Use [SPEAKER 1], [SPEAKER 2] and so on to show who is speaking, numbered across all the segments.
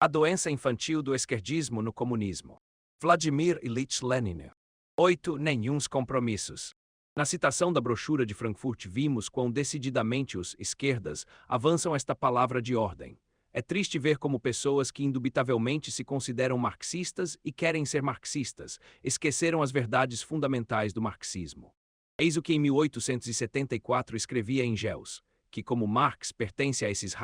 [SPEAKER 1] A doença infantil do esquerdismo no comunismo. Vladimir Ilyich Lenin. 8. Nenhuns compromissos. Na citação da brochura de Frankfurt vimos quão decididamente os esquerdas avançam esta palavra de ordem. É triste ver como pessoas que indubitavelmente se consideram marxistas e querem ser marxistas, esqueceram as verdades fundamentais do marxismo. Eis o que em 1874 escrevia Engels, que como Marx pertence a esses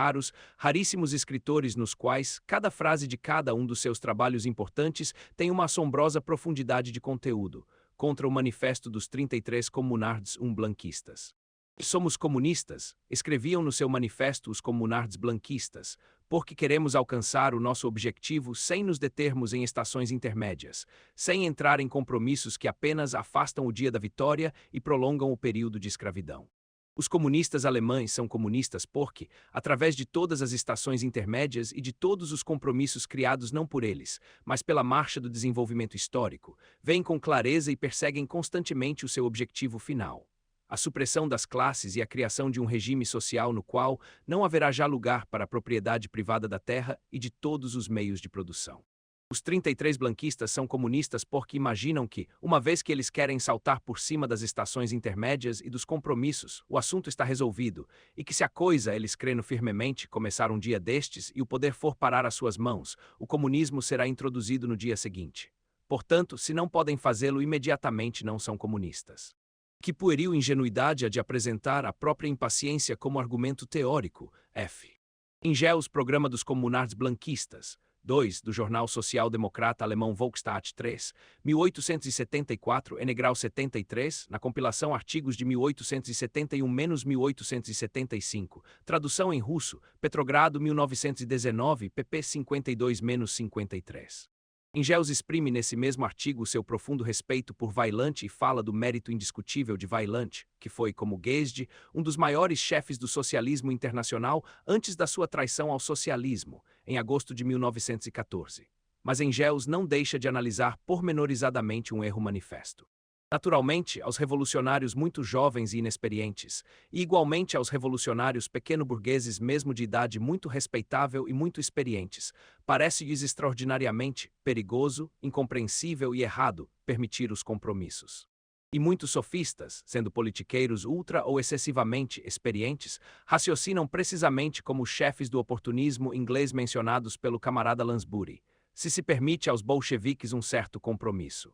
[SPEAKER 1] raríssimos escritores nos quais cada frase de cada um dos seus trabalhos importantes tem uma assombrosa profundidade de conteúdo, contra o manifesto dos 33 comunards blanquistas. Somos comunistas, escreviam no seu manifesto os comunards blanquistas, porque queremos alcançar o nosso objetivo sem nos determos em estações intermédias, sem entrar em compromissos que apenas afastam o dia da vitória e prolongam o período de escravidão. Os comunistas alemães são comunistas porque, através de todas as estações intermédias e de todos os compromissos criados não por eles, mas pela marcha do desenvolvimento histórico, veem com clareza e perseguem constantemente o seu objetivo final: a supressão das classes e a criação de um regime social no qual não haverá já lugar para a propriedade privada da terra e de todos os meios de produção. Os 33 blanquistas são comunistas porque imaginam que, uma vez que eles querem saltar por cima das estações intermédias e dos compromissos, o assunto está resolvido, e que se a coisa, eles crendo firmemente, começar um dia destes e o poder for parar às suas mãos, o comunismo será introduzido no dia seguinte. Portanto, se não podem fazê-lo imediatamente, não são comunistas. Que pueril ingenuidade a de apresentar a própria impaciência como argumento teórico, F. Engels, Programa dos Comunards Blanquistas, 2, do jornal social-democrata alemão Volksstaat 3, 1874, N-grau 73, na compilação Artigos de 1871-1875, tradução em russo, Petrogrado 1919, pp 52-53. Engels exprime nesse mesmo artigo seu profundo respeito por Vaillant e fala do mérito indiscutível de Vaillant, que foi, como Guesde, um dos maiores chefes do socialismo internacional antes da sua traição ao socialismo, em agosto de 1914. Mas Engels não deixa de analisar pormenorizadamente um erro manifesto. Naturalmente, aos revolucionários muito jovens e inexperientes, e igualmente aos revolucionários pequeno-burgueses mesmo de idade muito respeitável e muito experientes, parece-lhes extraordinariamente perigoso, incompreensível e errado permitir os compromissos. E muitos sofistas, sendo politiqueiros ultra ou excessivamente experientes, raciocinam precisamente como os chefes do oportunismo inglês mencionados pelo camarada Lansbury: se permite aos bolcheviques um certo compromisso.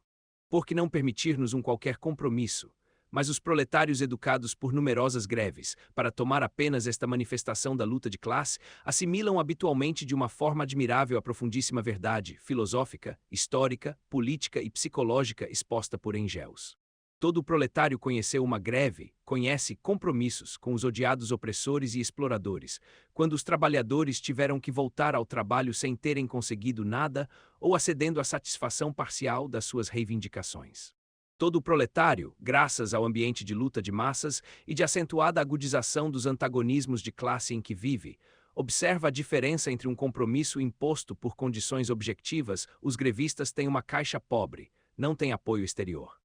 [SPEAKER 1] Por que não permitir-nos um qualquer compromisso? Mas os proletários educados por numerosas greves, para tomar apenas esta manifestação da luta de classe, assimilam habitualmente de uma forma admirável a profundíssima verdade filosófica, histórica, política e psicológica exposta por Engels. Todo o proletário conheceu uma greve, conhece compromissos com os odiados opressores e exploradores, quando os trabalhadores tiveram que voltar ao trabalho sem terem conseguido nada ou acedendo à satisfação parcial das suas reivindicações. Todo o proletário, graças ao ambiente de luta de massas e de acentuada agudização dos antagonismos de classe em que vive, observa a diferença entre um compromisso imposto por condições objetivas. Os grevistas têm uma caixa pobre, não têm apoio exterior.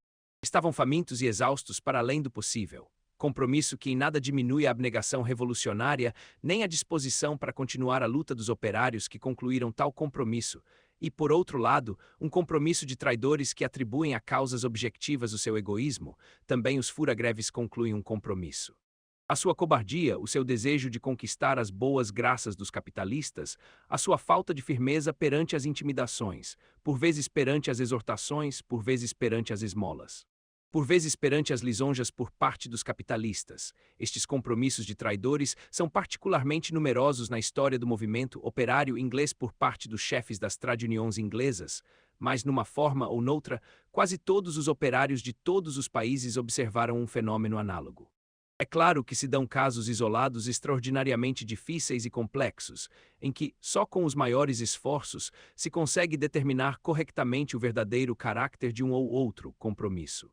[SPEAKER 1] Estavam famintos e exaustos para além do possível, compromisso que em nada diminui a abnegação revolucionária nem a disposição para continuar a luta dos operários que concluíram tal compromisso, e, por outro lado, um compromisso de traidores que atribuem a causas objetivas o seu egoísmo. Também os fura-greves concluem um compromisso. A sua cobardia, o seu desejo de conquistar as boas graças dos capitalistas, a sua falta de firmeza perante as intimidações, por vezes perante as exortações, por vezes perante as esmolas, por vezes perante as lisonjas por parte dos capitalistas. Estes compromissos de traidores são particularmente numerosos na história do movimento operário inglês por parte dos chefes das trade unions inglesas, mas, numa forma ou noutra, quase todos os operários de todos os países observaram um fenômeno análogo. É claro que se dão casos isolados extraordinariamente difíceis e complexos, em que, só com os maiores esforços, se consegue determinar corretamente o verdadeiro caráter de um ou outro compromisso.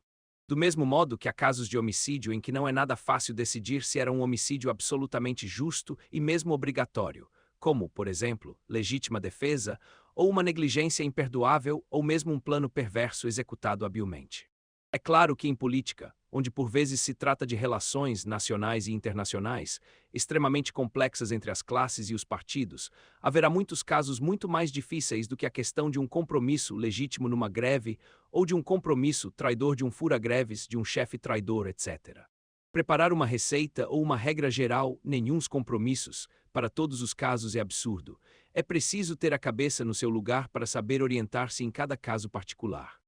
[SPEAKER 1] Do mesmo modo que há casos de homicídio em que não é nada fácil decidir se era um homicídio absolutamente justo e mesmo obrigatório, como, por exemplo, legítima defesa, ou uma negligência imperdoável ou mesmo um plano perverso executado habilmente. É claro que em política, onde por vezes se trata de relações nacionais e internacionais, extremamente complexas entre as classes e os partidos, haverá muitos casos muito mais difíceis do que a questão de um compromisso legítimo numa greve ou de um compromisso traidor de um fura-greves, de um chefe traidor, etc. Preparar uma receita ou uma regra geral, nenhuns compromissos, para todos os casos é absurdo. É preciso ter a cabeça no seu lugar para saber orientar-se em cada caso particular.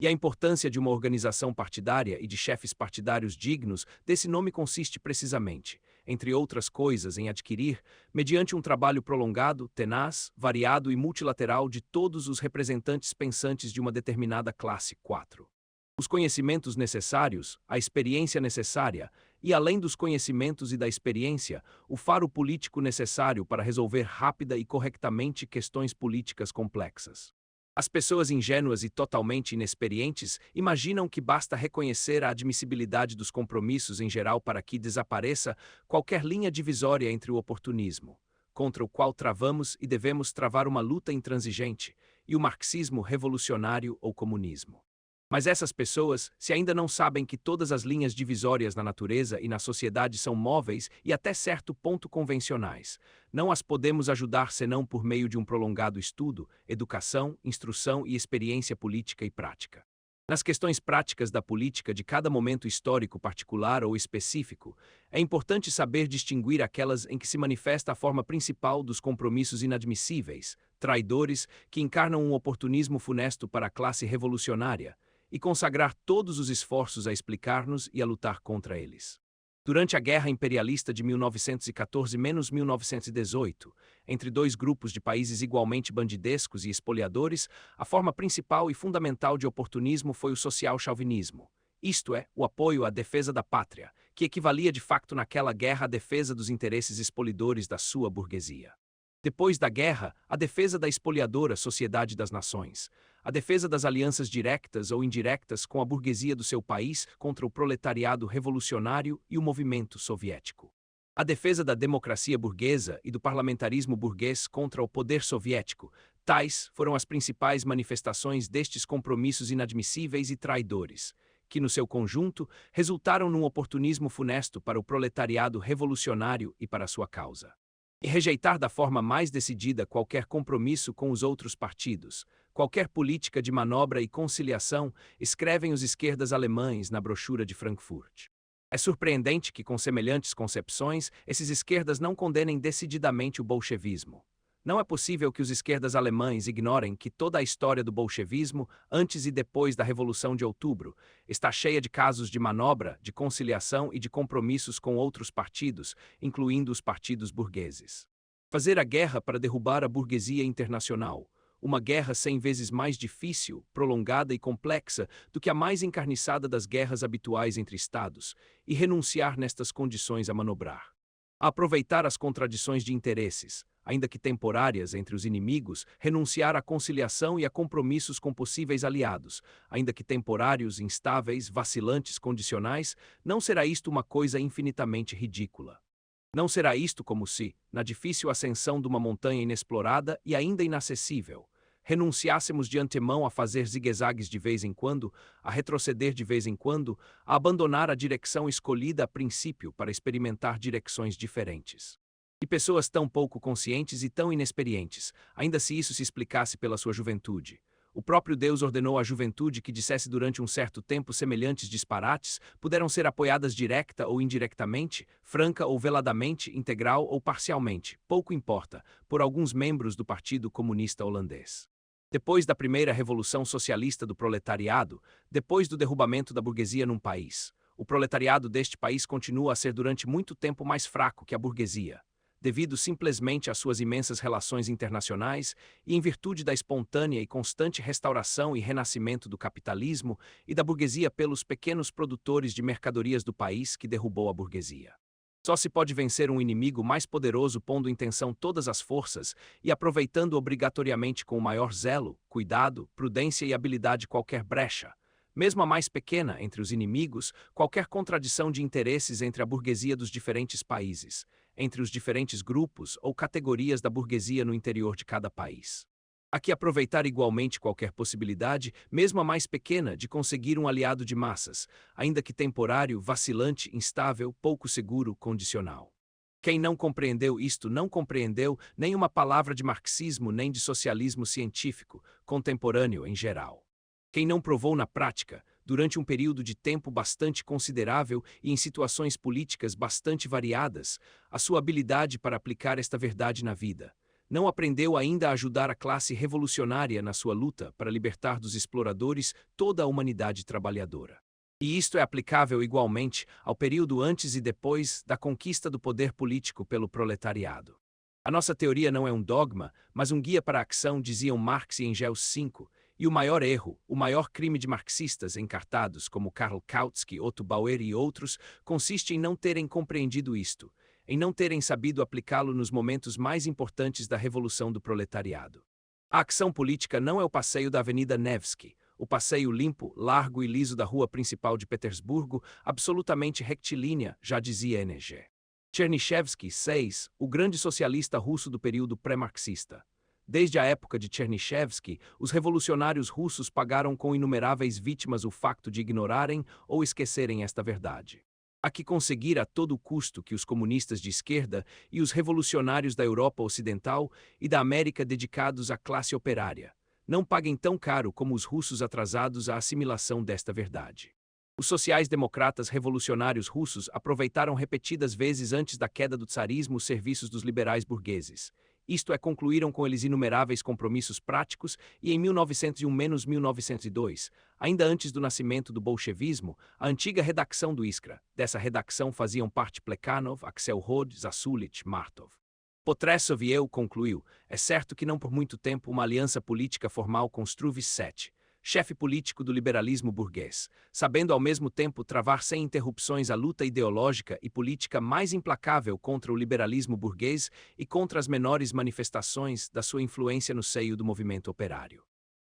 [SPEAKER 1] E a importância de uma organização partidária e de chefes partidários dignos desse nome consiste precisamente, entre outras coisas, em adquirir, mediante um trabalho prolongado, tenaz, variado e multilateral de todos os representantes pensantes de uma determinada classe 4. Os conhecimentos necessários, a experiência necessária, e além dos conhecimentos e da experiência, o faro político necessário para resolver rápida e corretamente questões políticas complexas. As pessoas ingênuas e totalmente inexperientes imaginam que basta reconhecer a admissibilidade dos compromissos em geral para que desapareça qualquer linha divisória entre o oportunismo, contra o qual travamos e devemos travar uma luta intransigente, e o marxismo revolucionário ou comunismo. Mas essas pessoas, se ainda não sabem que todas as linhas divisórias na natureza e na sociedade são móveis e até certo ponto convencionais, não as podemos ajudar senão por meio de um prolongado estudo, educação, instrução e experiência política e prática. Nas questões práticas da política de cada momento histórico particular ou específico, é importante saber distinguir aquelas em que se manifesta a forma principal dos compromissos inadmissíveis, traidores, que encarnam um oportunismo funesto para a classe revolucionária, e consagrar todos os esforços a explicar-nos e a lutar contra eles. Durante a Guerra Imperialista de 1914-1918, entre dois grupos de países igualmente bandidescos e espoliadores, a forma principal e fundamental de oportunismo foi o social-chauvinismo, isto é, o apoio à defesa da pátria, que equivalia de facto naquela guerra à defesa dos interesses expolidores da sua burguesia. Depois da guerra, a defesa da espoliadora Sociedade das Nações, a defesa das alianças diretas ou indiretas com a burguesia do seu país contra o proletariado revolucionário e o movimento soviético. A defesa da democracia burguesa e do parlamentarismo burguês contra o poder soviético, tais foram as principais manifestações destes compromissos inadmissíveis e traidores, que no seu conjunto resultaram num oportunismo funesto para o proletariado revolucionário e para sua causa. E rejeitar da forma mais decidida qualquer compromisso com os outros partidos, qualquer política de manobra e conciliação, escrevem os esquerdas alemães na brochura de Frankfurt. É surpreendente que, com semelhantes concepções, esses esquerdas não condenem decididamente o bolchevismo. Não é possível que os esquerdas alemães ignorem que toda a história do bolchevismo, antes e depois da Revolução de Outubro, está cheia de casos de manobra, de conciliação e de compromissos com outros partidos, incluindo os partidos burgueses. Fazer a guerra para derrubar a burguesia internacional, uma guerra 100 vezes mais difícil, prolongada e complexa do que a mais encarniçada das guerras habituais entre Estados, e renunciar nestas condições a manobrar. A aproveitar as contradições de interesses, ainda que temporárias, entre os inimigos, renunciar à conciliação e a compromissos com possíveis aliados, ainda que temporários, instáveis, vacilantes, condicionais, não será isto uma coisa infinitamente ridícula. Não será isto como se, na difícil ascensão de uma montanha inexplorada e ainda inacessível, renunciássemos de antemão a fazer zigue-zagues de vez em quando, a retroceder de vez em quando, a abandonar a direção escolhida a princípio para experimentar direções diferentes. E pessoas tão pouco conscientes e tão inexperientes, ainda se isso se explicasse pela sua juventude. O próprio Deus ordenou à juventude que dissesse durante um certo tempo semelhantes disparates, puderam ser apoiadas direta ou indiretamente, franca ou veladamente, integral ou parcialmente, pouco importa, por alguns membros do Partido Comunista Holandês. Depois da primeira revolução socialista do proletariado, depois do derrubamento da burguesia num país, o proletariado deste país continua a ser durante muito tempo mais fraco que a burguesia, devido simplesmente às suas imensas relações internacionais e em virtude da espontânea e constante restauração e renascimento do capitalismo e da burguesia pelos pequenos produtores de mercadorias do país que derrubou a burguesia. Só se pode vencer um inimigo mais poderoso pondo em tensão todas as forças e aproveitando obrigatoriamente com o maior zelo, cuidado, prudência e habilidade qualquer brecha, mesmo a mais pequena entre os inimigos, qualquer contradição de interesses entre a burguesia dos diferentes países, entre os diferentes grupos ou categorias da burguesia no interior de cada país. Há que aproveitar igualmente qualquer possibilidade, mesmo a mais pequena, de conseguir um aliado de massas, ainda que temporário, vacilante, instável, pouco seguro, condicional. Quem não compreendeu isto não compreendeu nem uma palavra de marxismo nem de socialismo científico, contemporâneo em geral. Quem não provou na prática, durante um período de tempo bastante considerável e em situações políticas bastante variadas, a sua habilidade para aplicar esta verdade na vida, não aprendeu ainda a ajudar a classe revolucionária na sua luta para libertar dos exploradores toda a humanidade trabalhadora. E isto é aplicável igualmente ao período antes e depois da conquista do poder político pelo proletariado. A nossa teoria não é um dogma, mas um guia para a ação, diziam Marx e Engels 5, e o maior erro, o maior crime de marxistas encartados como Karl Kautsky, Otto Bauer e outros, consiste em não terem compreendido isto, em não terem sabido aplicá-lo nos momentos mais importantes da revolução do proletariado. A ação política não é o passeio da Avenida Nevsky, o passeio limpo, largo e liso da rua principal de Petersburgo, absolutamente rectilínea, já dizia N.G. Chernyshevsky, 6, o grande socialista russo do período pré-marxista. Desde a época de Chernyshevsky, os revolucionários russos pagaram com inumeráveis vítimas o facto de ignorarem ou esquecerem esta verdade. Há que conseguir a todo custo que os comunistas de esquerda e os revolucionários da Europa Ocidental e da América dedicados à classe operária não paguem tão caro como os russos atrasados à assimilação desta verdade. Os sociais-democratas revolucionários russos aproveitaram repetidas vezes antes da queda do tsarismo os serviços dos liberais burgueses. Isto é, concluíram com eles inumeráveis compromissos práticos e em 1901-1902, ainda antes do nascimento do bolchevismo, a antiga redação do Iskra. Dessa redação faziam parte Plekhanov, Axelrod, Zasulich, Martov. Potresov e eu, concluiu, é certo que não por muito tempo uma aliança política formal com Struve VII, chefe político do liberalismo burguês, sabendo ao mesmo tempo travar sem interrupções a luta ideológica e política mais implacável contra o liberalismo burguês e contra as menores manifestações da sua influência no seio do movimento operário.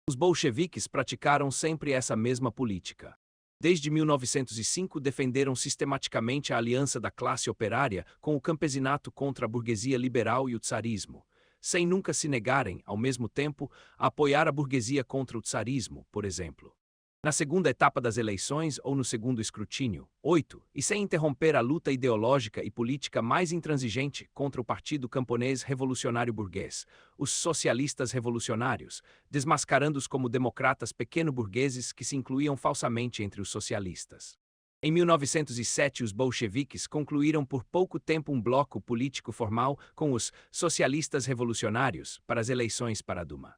[SPEAKER 1] Os bolcheviques praticaram sempre essa mesma política. Desde 1905 defenderam sistematicamente a aliança da classe operária com o campesinato contra a burguesia liberal e o tsarismo, sem nunca se negarem, ao mesmo tempo, a apoiar a burguesia contra o tsarismo, por exemplo. Na segunda etapa das eleições ou no segundo escrutínio, 8, e sem interromper a luta ideológica e política mais intransigente contra o Partido Camponês Revolucionário Burguês, os socialistas revolucionários, desmascarando-os como democratas pequeno-burgueses que se incluíam falsamente entre os socialistas. Em 1907, os bolcheviques concluíram por pouco tempo um bloco político formal com os socialistas revolucionários para as eleições para a Duma.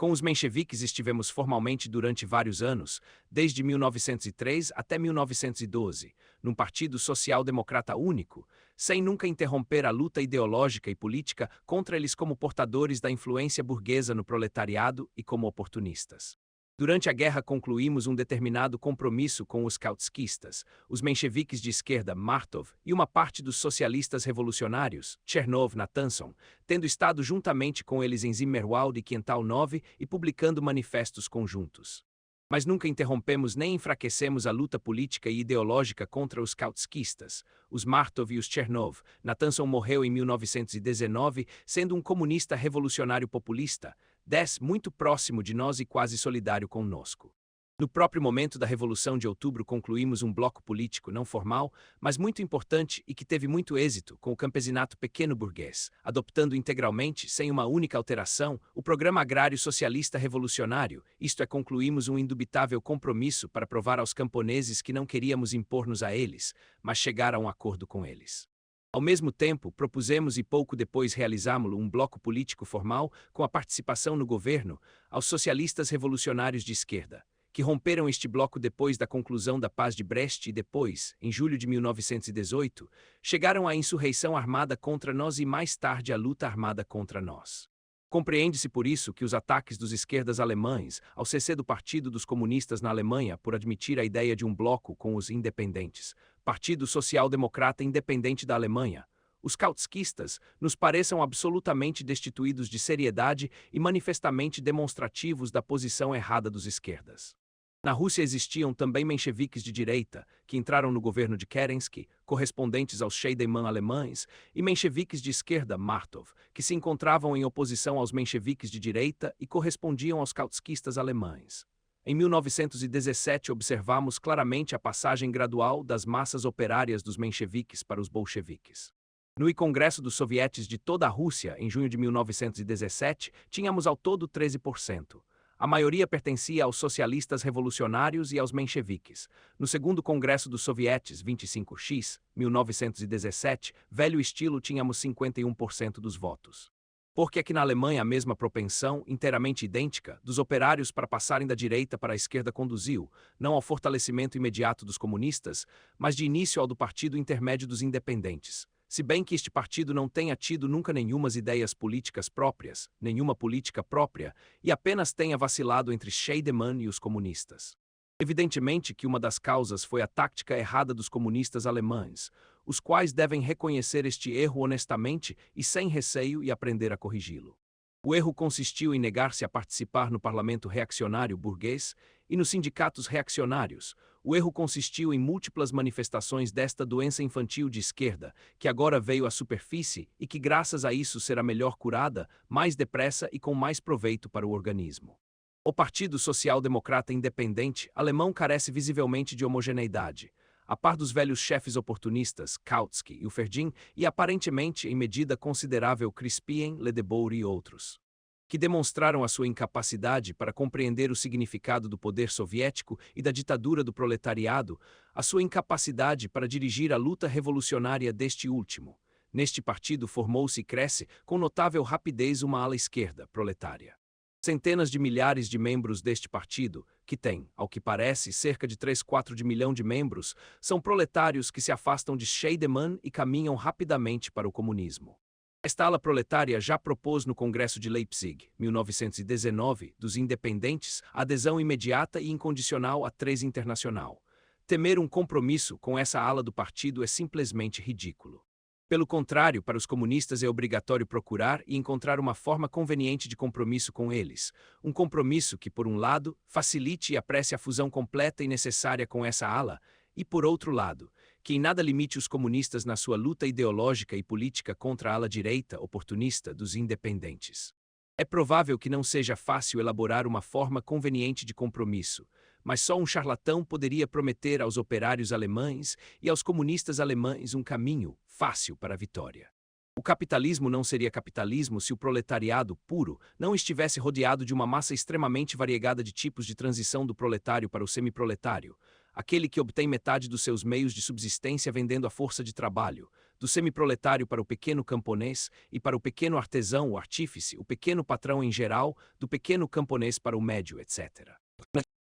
[SPEAKER 1] Com os mencheviques estivemos formalmente durante vários anos, desde 1903 até 1912, num partido social-democrata único, sem nunca interromper a luta ideológica e política contra eles como portadores da influência burguesa no proletariado e como oportunistas. Durante a guerra concluímos um determinado compromisso com os kautskistas, os mencheviques de esquerda Martov e uma parte dos socialistas revolucionários, Chernov Natanson, tendo estado juntamente com eles em Zimmerwald e Quintal 9 e publicando manifestos conjuntos. Mas nunca interrompemos nem enfraquecemos a luta política e ideológica contra os kautskistas, os Martov e os Chernov. Natanson morreu em 1919, sendo um comunista revolucionário populista, 10 muito próximo de nós e quase solidário conosco. No próprio momento da Revolução de Outubro concluímos um bloco político não formal, mas muito importante e que teve muito êxito com o campesinato pequeno-burguês, adoptando integralmente, sem uma única alteração, o programa agrário socialista revolucionário, isto é, concluímos um indubitável compromisso para provar aos camponeses que não queríamos impor-nos a eles, mas chegar a um acordo com eles. Ao mesmo tempo, propusemos e pouco depois realizámo-lo um bloco político formal com a participação no governo aos socialistas revolucionários de esquerda, que romperam este bloco depois da conclusão da Paz de Brest e depois, em julho de 1918, chegaram à insurreição armada contra nós e mais tarde à luta armada contra nós. Compreende-se por isso que os ataques dos esquerdas alemães ao cessar do Partido dos Comunistas na Alemanha por admitir a ideia de um bloco com os independentes, Partido Social-Democrata Independente da Alemanha, os kautskistas, nos pareçam absolutamente destituídos de seriedade e manifestamente demonstrativos da posição errada dos esquerdas. Na Rússia existiam também mencheviques de direita, que entraram no governo de Kerensky, correspondentes aos Scheidemann alemães, e mencheviques de esquerda, Martov, que se encontravam em oposição aos mencheviques de direita e correspondiam aos kautskistas alemães. Em 1917 observamos claramente a passagem gradual das massas operárias dos mencheviques para os bolcheviques. No Congresso dos Sovietes de toda a Rússia, em junho de 1917, tínhamos ao todo 13%. A maioria pertencia aos socialistas revolucionários e aos mencheviques. No segundo Congresso dos Sovietes, 25x, 1917, velho estilo, tínhamos 51% dos votos. Porque aqui na Alemanha a mesma propensão, inteiramente idêntica, dos operários para passarem da direita para a esquerda conduziu, não ao fortalecimento imediato dos comunistas, mas de início ao do partido intermédio dos independentes. Se bem que este partido não tenha tido nunca nenhumas ideias políticas próprias, nenhuma política própria, e apenas tenha vacilado entre Scheidemann e os comunistas. Evidentemente que uma das causas foi a tática errada dos comunistas alemães, os quais devem reconhecer este erro honestamente e sem receio e aprender a corrigi-lo. O erro consistiu em negar-se a participar no parlamento reaccionário burguês e nos sindicatos reaccionários. O erro consistiu em múltiplas manifestações desta doença infantil de esquerda, que agora veio à superfície e que graças a isso será melhor curada, mais depressa e com mais proveito para o organismo. O Partido Social Democrata Independente alemão carece visivelmente de homogeneidade, a par dos velhos chefes oportunistas, Kautsky e Uferdin, e aparentemente em medida considerável Crispien, Ledebour e outros, que demonstraram a sua incapacidade para compreender o significado do poder soviético e da ditadura do proletariado, a sua incapacidade para dirigir a luta revolucionária deste último. Neste partido formou-se e cresce com notável rapidez uma ala esquerda, proletária. Centenas de milhares de membros deste partido, que tem, ao que parece, cerca de 3/4 de milhão de membros, são proletários que se afastam de Scheidemann e caminham rapidamente para o comunismo. Esta ala proletária já propôs no Congresso de Leipzig, 1919, dos independentes, a adesão imediata e incondicional à Três Internacional. Temer um compromisso com essa ala do partido é simplesmente ridículo. Pelo contrário, para os comunistas é obrigatório procurar e encontrar uma forma conveniente de compromisso com eles. Um compromisso que, por um lado, facilite e apresse a fusão completa e necessária com essa ala, e, por outro lado, que em nada limite os comunistas na sua luta ideológica e política contra a ala direita oportunista dos independentes. É provável que não seja fácil elaborar uma forma conveniente de compromisso, mas só um charlatão poderia prometer aos operários alemães e aos comunistas alemães um caminho fácil para a vitória. O capitalismo não seria capitalismo se o proletariado puro não estivesse rodeado de uma massa extremamente variegada de tipos de transição do proletário para o semiproletário, aquele que obtém metade dos seus meios de subsistência vendendo a força de trabalho, do semiproletário para o pequeno camponês e para o pequeno artesão ou artífice, o pequeno patrão em geral, do pequeno camponês para o médio, etc.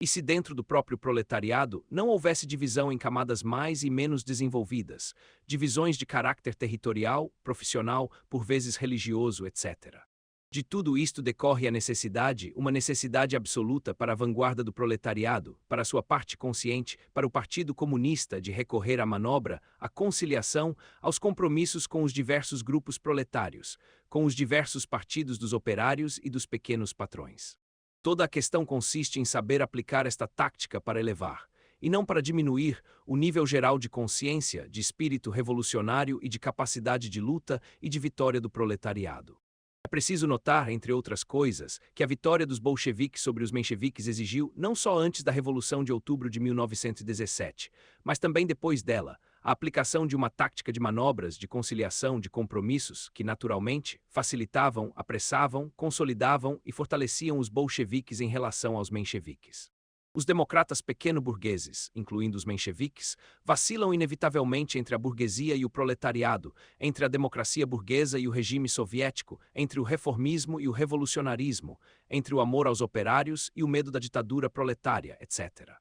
[SPEAKER 1] E se dentro do próprio proletariado não houvesse divisão em camadas mais e menos desenvolvidas, divisões de caráter territorial, profissional, por vezes religioso, etc. De tudo isto decorre a necessidade, uma necessidade absoluta para a vanguarda do proletariado, para a sua parte consciente, para o Partido Comunista de recorrer à manobra, à conciliação, aos compromissos com os diversos grupos proletários, com os diversos partidos dos operários e dos pequenos patrões. Toda a questão consiste em saber aplicar esta tática para elevar, e não para diminuir, o nível geral de consciência, de espírito revolucionário e de capacidade de luta e de vitória do proletariado. É preciso notar, entre outras coisas, que a vitória dos bolcheviques sobre os mencheviques exigiu, não só antes da Revolução de Outubro de 1917, mas também depois dela, a aplicação de uma tática de manobras, de conciliação, de compromissos, que, naturalmente, facilitavam, apressavam, consolidavam e fortaleciam os bolcheviques em relação aos mencheviques. Os democratas pequeno-burgueses, incluindo os mencheviques, vacilam inevitavelmente entre a burguesia e o proletariado, entre a democracia burguesa e o regime soviético, entre o reformismo e o revolucionarismo, entre o amor aos operários e o medo da ditadura proletária, etc.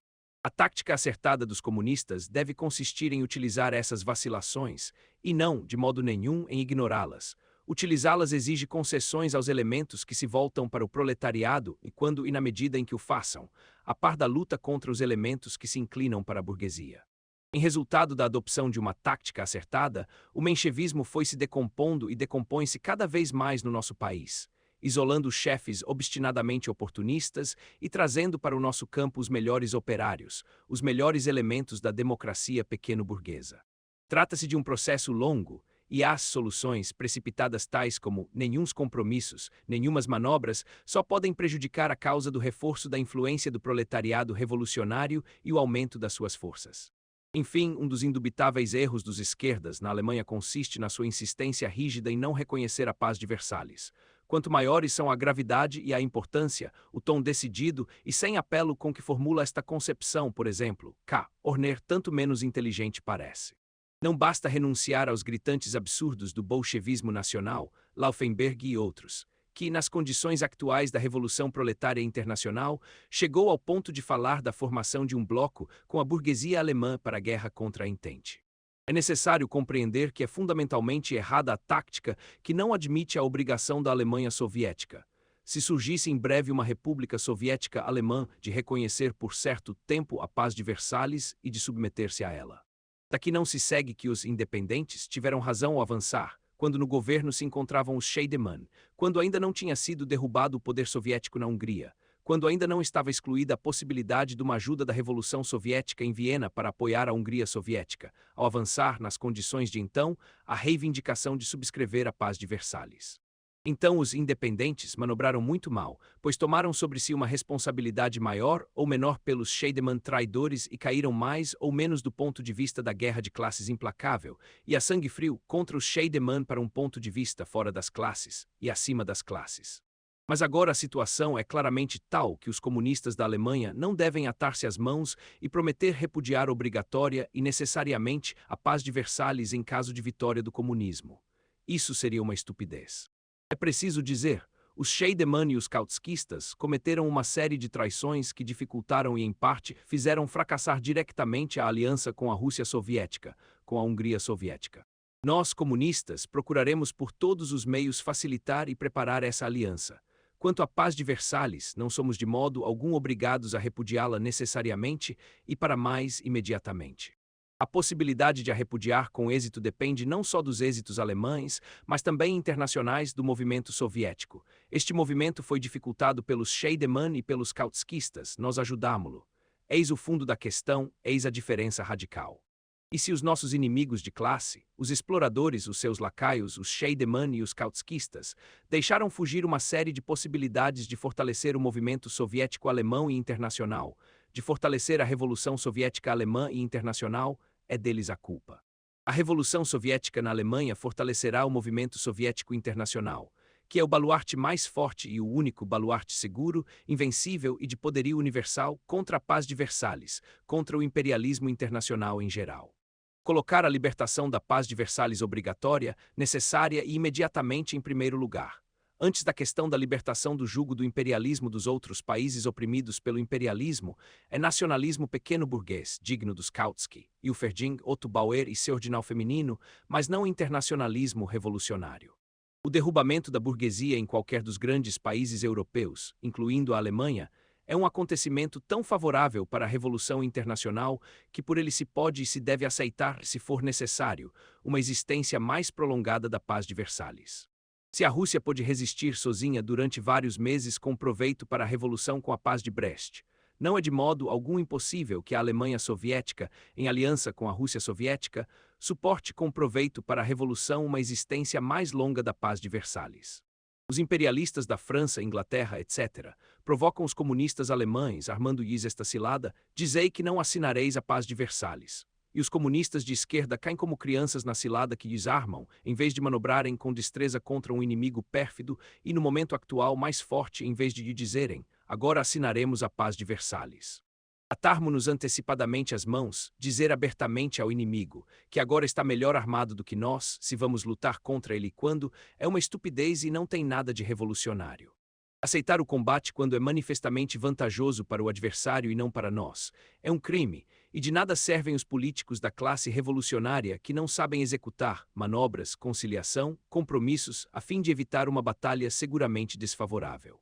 [SPEAKER 1] A tática acertada dos comunistas deve consistir em utilizar essas vacilações, e não, de modo nenhum, em ignorá-las. Utilizá-las exige concessões aos elementos que se voltam para o proletariado e quando e na medida em que o façam, a par da luta contra os elementos que se inclinam para a burguesia. Em resultado da adopção de uma tática acertada, o menchevismo foi se decompondo e decompõe-se cada vez mais no nosso país. isolando os chefes obstinadamente oportunistas e trazendo para o nosso campo os melhores operários, os melhores elementos da democracia pequeno-burguesa. Trata-se de um processo longo, e as soluções precipitadas tais como nenhuns compromissos, nenhumas manobras, só podem prejudicar a causa do reforço da influência do proletariado revolucionário e o aumento das suas forças. Enfim, um dos indubitáveis erros dos esquerdas na Alemanha consiste na sua insistência rígida em não reconhecer a Paz de Versalhes. Quanto maiores são a gravidade e a importância, o tom decidido e sem apelo com que formula esta concepção, por exemplo, K. Horner, tanto menos inteligente parece. Não basta renunciar aos gritantes absurdos do bolchevismo nacional, Laufenberg e outros, que, nas condições atuais da Revolução Proletária Internacional, chegou ao ponto de falar da formação de um bloco com a burguesia alemã para a guerra contra a Entente. É necessário compreender que é fundamentalmente errada a tática que não admite a obrigação da Alemanha soviética, se surgisse em breve uma República Soviética Alemã, de reconhecer por certo tempo a Paz de Versalhes e de submeter-se a ela. Daqui não se segue que os independentes tiveram razão ao avançar, quando no governo se encontravam os Scheidemann, quando ainda não tinha sido derrubado o poder soviético na Hungria, quando ainda não estava excluída a possibilidade de uma ajuda da Revolução Soviética em Viena para apoiar a Hungria soviética, ao avançar, nas condições de então, a reivindicação de subscrever a Paz de Versalhes. Então os independentes manobraram muito mal, pois tomaram sobre si uma responsabilidade maior ou menor pelos Scheidemann traidores e caíram mais ou menos do ponto de vista da guerra de classes implacável, e a sangue frio contra os Scheidemann para um ponto de vista fora das classes e acima das classes. Mas agora a situação é claramente tal que os comunistas da Alemanha não devem atar-se às mãos e prometer repudiar obrigatória e necessariamente a Paz de Versalhes em caso de vitória do comunismo. Isso seria uma estupidez. É preciso dizer, os Scheidemann e os kautskistas cometeram uma série de traições que dificultaram e, em parte, fizeram fracassar diretamente a aliança com a Rússia soviética, com a Hungria soviética. Nós, comunistas, procuraremos por todos os meios facilitar e preparar essa aliança. Quanto à Paz de Versalhes, não somos de modo algum obrigados a repudiá-la necessariamente e para mais imediatamente. A possibilidade de a repudiar com êxito depende não só dos êxitos alemães, mas também internacionais do movimento soviético. Este movimento foi dificultado pelos Scheidemann e pelos kautskistas, nós ajudámo-lo. Eis o fundo da questão, eis a diferença radical. E se os nossos inimigos de classe, os exploradores, os seus lacaios, os Scheidemann e os kautskistas, deixaram fugir uma série de possibilidades de fortalecer o movimento soviético alemão e internacional, de fortalecer a Revolução Soviética Alemã e Internacional, é deles a culpa. A Revolução Soviética na Alemanha fortalecerá o movimento soviético internacional, que é o baluarte mais forte e o único baluarte seguro, invencível e de poderio universal contra a Paz de Versalhes, contra o imperialismo internacional em geral. Colocar a libertação da Paz de Versalhes obrigatória, necessária e imediatamente em primeiro lugar. Antes da questão da libertação do jugo do imperialismo dos outros países oprimidos pelo imperialismo, é nacionalismo pequeno-burguês, digno dos Kautsky, Hilferding, Otto Bauer e seu ordinal feminino, mas não internacionalismo revolucionário. O derrubamento da burguesia em qualquer dos grandes países europeus, incluindo a Alemanha, é um acontecimento tão favorável para a Revolução Internacional que por ele se pode e se deve aceitar, se for necessário, uma existência mais prolongada da Paz de Versalhes. Se a Rússia pôde resistir sozinha durante vários meses com proveito para a Revolução com a Paz de Brest, não é de modo algum impossível que a Alemanha soviética, em aliança com a Rússia soviética, suporte com proveito para a Revolução uma existência mais longa da Paz de Versalhes. Os imperialistas da França, Inglaterra, etc., provocam os comunistas alemães, armando-lhes esta cilada: dizei que não assinareis a Paz de Versalhes. E os comunistas de esquerda caem como crianças na cilada que lhes armam, em vez de manobrarem com destreza contra um inimigo pérfido e, no momento atual, mais forte, em vez de lhe dizerem: agora assinaremos a Paz de Versalhes. Atarmo-nos antecipadamente as mãos, dizer abertamente ao inimigo, que agora está melhor armado do que nós, se vamos lutar contra ele quando, é uma estupidez e não tem nada de revolucionário. Aceitar o combate quando é manifestamente vantajoso para o adversário e não para nós, é um crime, e de nada servem os políticos da classe revolucionária que não sabem executar manobras, conciliação, compromissos, a fim de evitar uma batalha seguramente desfavorável.